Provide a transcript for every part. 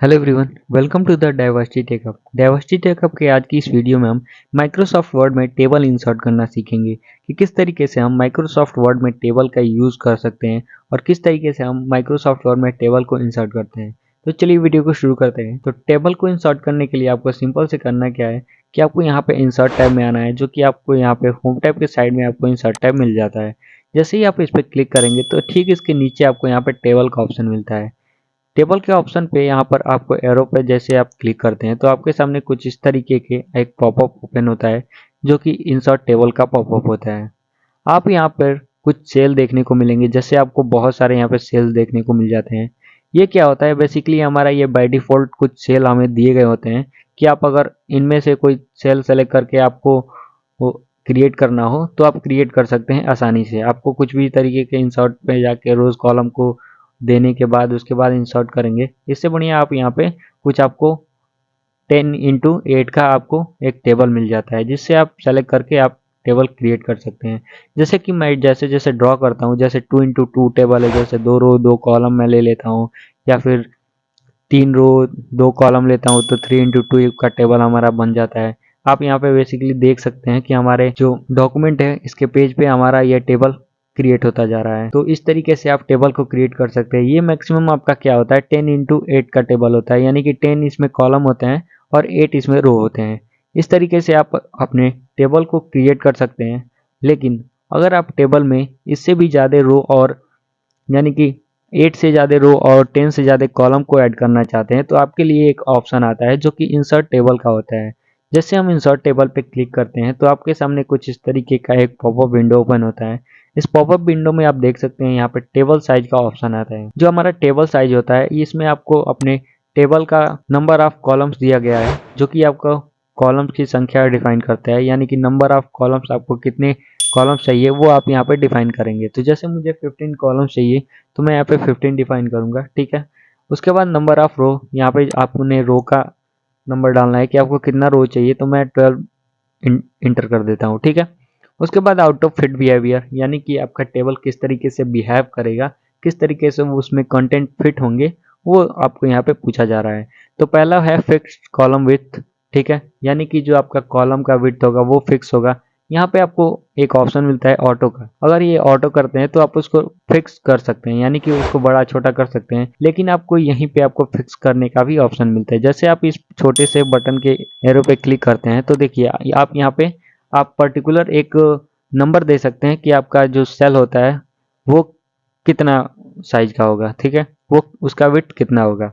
Hello everyone, welcome to the diversity takeup. Diversity takeup के आज की इस वीडियो में हम माइक्रोसॉफ्ट वर्ड में टेबल इंसर्ट करना सीखेंगे कि किस तरीके से हम माइक्रोसॉफ्ट वर्ड में टेबल का यूज़ कर सकते हैं और किस तरीके से हम माइक्रोसॉफ्ट वर्ड में टेबल को इंसर्ट करते हैं। तो चलिए वीडियो को शुरू करते हैं। तो टेबल को इंसर्ट करने के लिए आपको सिंपल से करना क्या है कि आपको यहाँ पे इंसर्ट टैब में आना है, जो कि आपको यहाँ पे होम टैब के साइड में आपको इंसर्ट टैब मिल जाता है। जैसे ही आप इस पर क्लिक करेंगे तो ठीक इसके नीचे आपको यहाँ पे टेबल का ऑप्शन मिलता है। टेबल के ऑप्शन पे यहाँ पर आपको एरो पे जैसे आप क्लिक करते हैं तो आपके सामने कुछ इस तरीके के एक पॉपअप ओपन होता है, जो कि इंसर्ट टेबल का पॉपअप होता है। आप यहाँ पर कुछ सेल देखने को मिलेंगे, जैसे आपको बहुत सारे यहाँ पे सेल देखने को मिल जाते हैं। ये क्या होता है, बेसिकली हमारा ये बाय डिफ़ॉल्ट कुछ सेल हमें दिए गए होते हैं कि आप अगर इनमें से कोई सेल सेलेक्ट करके आपको वो क्रिएट करना हो तो आप क्रिएट कर सकते हैं आसानी से। आपको कुछ भी तरीके के इंसर्ट पे जाके रोज़ कॉलम को देने के बाद उसके बाद इंसर्ट करेंगे। इससे बढ़िया आप यहाँ पे कुछ आपको 10x8 का आपको एक टेबल मिल जाता है, जिससे आप सेलेक्ट करके आप टेबल क्रिएट कर सकते हैं। जैसे कि मैं जैसे जैसे ड्रॉ करता हूँ, जैसे 2x2 टेबल है, जैसे 2 रो 2 कॉलम मैं ले लेता हूँ, या फिर 3 रो 2 कॉलम लेता हूँ तो 3x2 का टेबल हमारा बन जाता है। आप यहाँ पे बेसिकली देख सकते हैं कि हमारे जो डॉक्यूमेंट है इसके पेज पे हमारा यह टेबल क्रिएट होता जा रहा है। तो इस तरीके से आप टेबल को क्रिएट कर सकते हैं। ये मैक्सिमम आपका क्या होता है, 10x8 का टेबल होता है, यानी कि 10 इसमें कॉलम होते हैं और 8 इसमें रो होते हैं। इस तरीके से आप अपने टेबल को क्रिएट कर सकते हैं। लेकिन अगर आप टेबल में इससे भी ज़्यादा रो और यानी कि 8 से ज़्यादा रो और 10 से ज़्यादा कॉलम को ऐड करना चाहते हैं तो आपके लिए एक ऑप्शन आता है, जो कि इंसर्ट टेबल का होता है। जैसे हम इंसर्ट टेबल पे क्लिक करते हैं तो आपके सामने कुछ इस तरीके का एक पॉपअप विंडो ओपन होता है। इस पॉपअप विंडो में आप देख सकते हैं यहाँ पे टेबल साइज का ऑप्शन आता है। जो हमारा टेबल साइज होता है इसमें आपको अपने टेबल का नंबर ऑफ कॉलम्स दिया गया है, जो कि आपको कॉलम्स की संख्या डिफाइन करता है, यानी कि नंबर ऑफ कॉलम्स आपको कितने कॉलम्स चाहिए वो आप यहाँ पे डिफाइन करेंगे। तो जैसे मुझे 15 कॉलम्स चाहिए तो मैं यहाँ पे 15 डिफाइन करूंगा, ठीक है। उसके बाद नंबर ऑफ रो, यहाँ पे आपने रो का नंबर डालना है कि आपको कितना रो चाहिए, तो मैं 12 इंटर कर देता हूँ, ठीक है। उसके बाद आउट ऑफ फिट बिहेवियर, यानी कि आपका टेबल किस तरीके से बिहेव करेगा, किस तरीके से वो उसमें कंटेंट फिट होंगे, वो आपको यहाँ पे पूछा जा रहा है। तो पहला है फिक्स्ड कॉलम विथ, ठीक है, यानी कि जो आपका कॉलम का विड्थ होगा वो फिक्स होगा। यहाँ पे आपको एक ऑप्शन मिलता है ऑटो का। अगर ये ऑटो करते हैं तो आप उसको फिक्स कर सकते हैं, यानी कि उसको बड़ा छोटा कर सकते हैं, लेकिन आपको यहीं पे आपको फिक्स करने का भी ऑप्शन मिलता है। जैसे आप इस छोटे से बटन के एरो पे क्लिक करते हैं तो देखिए आप यहाँ पे आप पर्टिकुलर एक नंबर दे सकते हैं कि आपका जो सेल होता है वो कितना साइज का होगा, ठीक है, वो उसका विड्थ कितना होगा।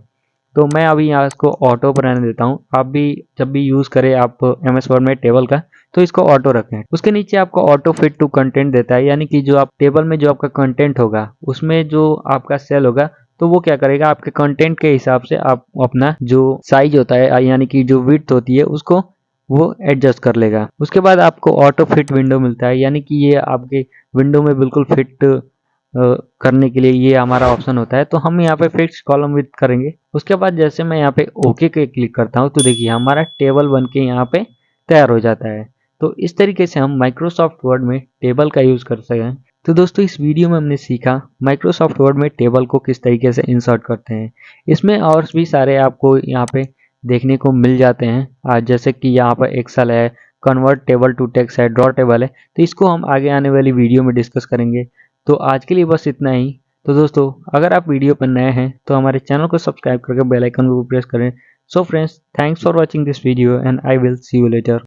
तो मैं अभी यहाँ इसको ऑटो पर रहने देता हूँ। आप भी जब भी यूज़ करें आप एमएस वर्ड में टेबल का, तो इसको ऑटो रखें। उसके नीचे आपको ऑटो फिट टू कंटेंट देता है, यानी कि जो आप टेबल में जो आपका कंटेंट होगा उसमें जो आपका सेल होगा तो वो क्या करेगा, आपके कंटेंट के हिसाब से आप अपना जो साइज होता है यानी कि जो विड्थ होती है उसको वो एडजस्ट कर लेगा। उसके बाद आपको ऑटो फिट विंडो मिलता है, यानी कि ये आपके विंडो में बिल्कुल फिट करने के लिए ये हमारा ऑप्शन होता है। तो हम यहाँ पे फिक्स कॉलम विथ करेंगे। उसके बाद जैसे मैं यहाँ पे ओके के क्लिक करता हूँ तो देखिए हमारा टेबल बन के यहाँ पे तैयार हो जाता है। तो इस तरीके से हम माइक्रोसॉफ्ट वर्ड में टेबल का यूज़ कर सकते हैं। तो दोस्तों इस वीडियो में हमने सीखा माइक्रोसॉफ्ट वर्ड में टेबल को किस तरीके से इंसर्ट करते हैं। इसमें और भी सारे आपको यहाँ पे देखने को मिल जाते हैं, आज जैसे कि यहाँ पर एक्सेल है, कन्वर्ट टेबल टू टेक्स्ट है, ड्रॉ टेबल है। तो इसको हम आगे आने वाली वीडियो में डिस्कस करेंगे। तो आज के लिए बस इतना ही। तो दोस्तों अगर आप वीडियो पर नए हैं तो हमारे चैनल को सब्सक्राइब करके बेल आइकन को प्रेस करें। So friends, thanks for watching this video and I will see you later.